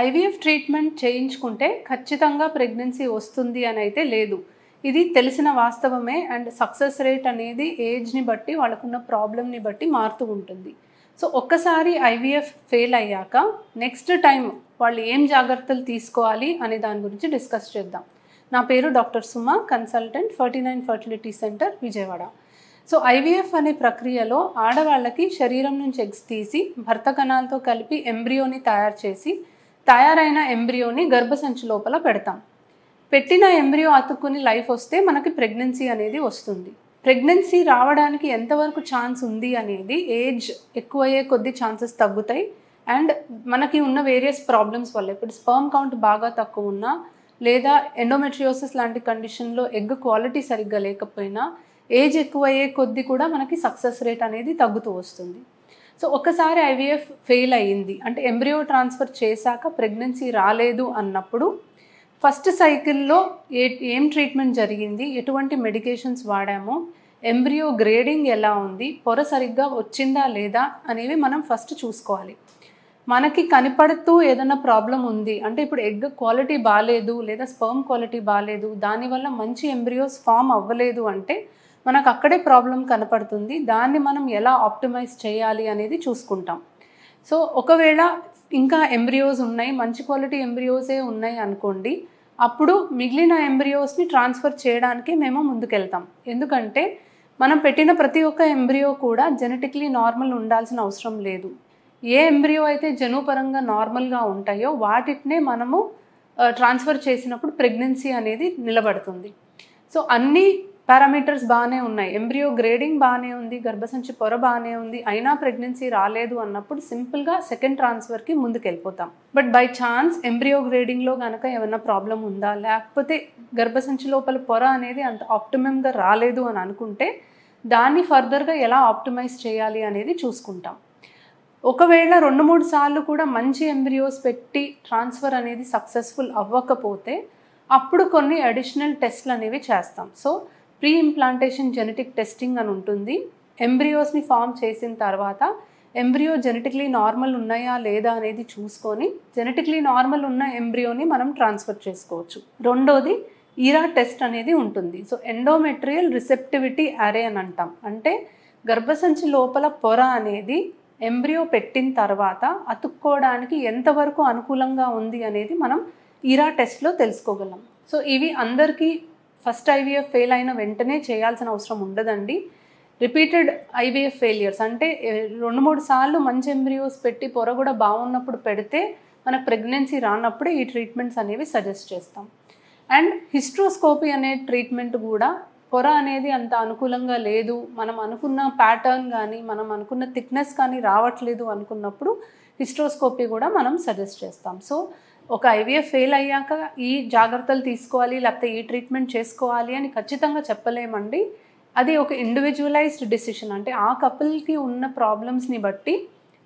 IVF treatment చేయించుకుంటే ఖచ్చితంగా pregnancy వస్తుంది అని అయితే లేదు. ఇది తెలిసిన వాస్తవమే. అండ్ సక్సెస్ రేట్ అనేది ఏజ్ని బట్టి వాళ్ళకున్న ప్రాబ్లమ్ని బట్టి మారుతూ ఉంటుంది. సో ఒక్కసారి ఐవీఎఫ్ ఫెయిల్ అయ్యాక నెక్స్ట్ టైం వాళ్ళు ఏం జాగ్రత్తలు తీసుకోవాలి అనే దాని గురించి డిస్కస్ చేద్దాం. నా పేరు doctor Suma, consultant 49 fertility centre, Vijayawada. So IVF అనే ప్రక్రియలో ఆడవాళ్ళకి శరీరం నుంచి ఎగ్స్ తీసి భర్త కణాలతో కలిపి ఎంబ్రియోని తయారు చేసి తయారైన ఎంబ్రియోని గర్భసంచి లోపల పెడతాం. పెట్టిన ఎంబ్రియో అతుక్కుని లైఫ్ వస్తే మనకి ప్రెగ్నెన్సీ అనేది వస్తుంది. ప్రెగ్నెన్సీ రావడానికి ఎంతవరకు ఛాన్స్ ఉంది అనేది ఏజ్ ఎక్కువయ్యే కొద్ది ఛాన్సెస్ తగ్గుతాయి. అండ్ మనకి ఉన్న వేరియస్ ప్రాబ్లమ్స్ వల్ల, ఇప్పుడు స్పర్మ్ కౌంట్ బాగా తక్కువ ఉన్నా లేదా ఎండోమెట్రియోసిస్ లాంటి కండిషన్లో ఎగ్ క్వాలిటీ సరిగ్గా లేకపోయినా ఏజ్ ఎక్కువయ్యే కొద్ది కూడా మనకి సక్సెస్ రేట్ అనేది తగ్గుతూ వస్తుంది. సో ఒకసారి ఐవీఎఫ్ ఫెయిల్ అయ్యింది అంటే ఎంబ్రియో ట్రాన్స్ఫర్ చేశాక ప్రెగ్నెన్సీ రాలేదు అన్నప్పుడు ఫస్ట్ సైకిల్లో ఏం ట్రీట్మెంట్ జరిగింది, ఎటువంటి మెడికేషన్స్ వాడామో, ఎంబ్రియో గ్రేడింగ్ ఎలా ఉంది, పొర సరిగ్గా వచ్చిందా లేదా అనేవి మనం ఫస్ట్ చూసుకోవాలి. మనకి కనపడుతూ ఏదైనా ప్రాబ్లం ఉంది అంటే ఇప్పుడు ఎగ్ క్వాలిటీ బాగాలేదు లేదా స్పర్మ్ క్వాలిటీ బాగాలేదు, దానివల్ల మంచి ఎంబ్రియోస్ ఫామ్ అవ్వలేదు అంటే మనకు అక్కడే ప్రాబ్లం కనపడుతుంది. దాన్ని మనం ఎలా ఆప్టిమైజ్ చేయాలి అనేది చూసుకుంటాం. సో ఒకవేళ ఇంకా ఎంబ్రియోస్ ఉన్నాయి, మంచి క్వాలిటీ ఎంబ్రియోసే ఉన్నాయి అనుకోండి, అప్పుడు మిగిలిన ఎంబ్రియోస్ని ట్రాన్స్ఫర్ చేయడానికి మేము ముందుకెళ్తాం. ఎందుకంటే మనం పెట్టిన ప్రతి ఒక్క ఎంబ్రియో కూడా జెనెటిక్లీ నార్మల్ ఉండాల్సిన అవసరం లేదు. ఏ ఎంబ్రియో అయితే జన్యుపరంగా నార్మల్గా ఉంటాయో వాటినే మనము ట్రాన్స్ఫర్ చేసినప్పుడు ప్రెగ్నెన్సీ అనేది నిలబడుతుంది. సో అన్ని పారామీటర్స్ బాగానే ఉన్నాయి, ఎంబ్రియో గ్రేడింగ్ బాగానే ఉంది, గర్భసంచి పొర బాగానే ఉంది, అయినా ప్రెగ్నెన్సీ రాలేదు అన్నప్పుడు సింపుల్గా సెకండ్ ట్రాన్స్ఫర్కి ముందుకెళ్ళిపోతాం. బట్ బై ఛాన్స్ ఎంబ్రియో గ్రేడింగ్లో కనుక ఏమైనా ప్రాబ్లం ఉందా, లేకపోతే గర్భసంచి లోపల పొర అనేది అంత ఆప్టిమమ్గా రాలేదు అని అనుకుంటే దాన్ని ఫర్దర్గా ఎలా ఆప్టిమైజ్ చేయాలి అనేది చూసుకుంటాం. ఒకవేళ 2-3 సార్లు కూడా మంచి ఎంబ్రియోస్ పెట్టి ట్రాన్స్ఫర్ అనేది సక్సెస్ఫుల్ అవ్వకపోతే అప్పుడు కొన్ని అడిషనల్ టెస్ట్లు అనేవి చేస్తాం. So pre implantation genetic testing అని ఉంటుంది. ఎంబ్రియోస్ని ఫామ్ చేసిన తర్వాత ఎంబ్రియో జెనెటిక్లీ నార్మల్ ఉన్నాయా లేదా అనేది చూసుకొని జెనెటిక్లీ నార్మల్ ఉన్న ఎంబ్రియోని మనం ట్రాన్స్ఫర్ చేసుకోవచ్చు. రెండోది ఈరా టెస్ట్ అనేది ఉంటుంది. సో ఎండోమెట్రియల్ రిసెప్టివిటీ అరే అని అంటాం. అంటే గర్భసంచి లోపల పొర అనేది ఎంబ్రియో పెట్టిన తర్వాత అతుక్కోవడానికి ఎంతవరకు అనుకూలంగా ఉంది అనేది మనం ఈరా టెస్ట్లో తెలుసుకోగలం. సో ఇవి అందరికీ ఫస్ట్ ఐవీఎఫ్ ఫెయిల్ అయిన వెంటనే చేయాల్సిన అవసరం ఉండదండి. రిపీటెడ్ ఐవీఎఫ్ ఫెయిలియర్స్ అంటే 2-3 సార్లు మంచి ఎంబ్రియోస్ పెట్టి పొర కూడా బాగున్నప్పుడు పెడితే మనకు ప్రెగ్నెన్సీ రానప్పుడే ఈ ట్రీట్మెంట్స్ అనేవి సజెస్ట్ చేస్తాం. అండ్ హిస్ట్రోస్కోపీ అనే ట్రీట్మెంట్ కూడా పొర అనేది అంత అనుకూలంగా లేదు, మనం అనుకున్న ప్యాటర్న్ కానీ మనం అనుకున్న థిక్నెస్ కానీ రావట్లేదు అనుకున్నప్పుడు హిస్ట్రోస్కోపీ కూడా మనం సజెస్ట్ చేస్తాం. సో ఒక ఐవీఎఫ్ ఫెయిల్ అయ్యాక ఈ జాగ్రత్తలు తీసుకోవాలి లేకపోతే ఈ ట్రీట్మెంట్ చేసుకోవాలి అని ఖచ్చితంగా చెప్పలేమండి. అది ఒక ఇండివిజువలైజ్డ్ డిసిషన్. అంటే ఆ కపుల్కి ఉన్న ప్రాబ్లమ్స్ని బట్టి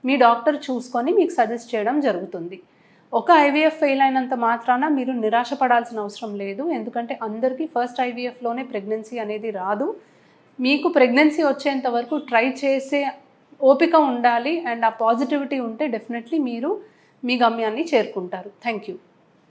మీ డాక్టర్ చూసుకొని మీకు సజెస్ట్ చేయడం జరుగుతుంది. ఒక ఐవీఎఫ్ ఫెయిల్ అయినంత మాత్రాన మీరు నిరాశపడాల్సిన అవసరం లేదు. ఎందుకంటే అందరికీ ఫస్ట్ ఐవీఎఫ్లోనే ప్రెగ్నెన్సీ అనేది రాదు. మీకు ప్రెగ్నెన్సీ వచ్చేంత వరకు ట్రై చేసే ఓపిక ఉండాలి. అండ్ ఆ పాజిటివిటీ ఉంటే డెఫినెట్లీ మీరు మీ గమ్యాన్ని చేరుకుంటారు. Thank you.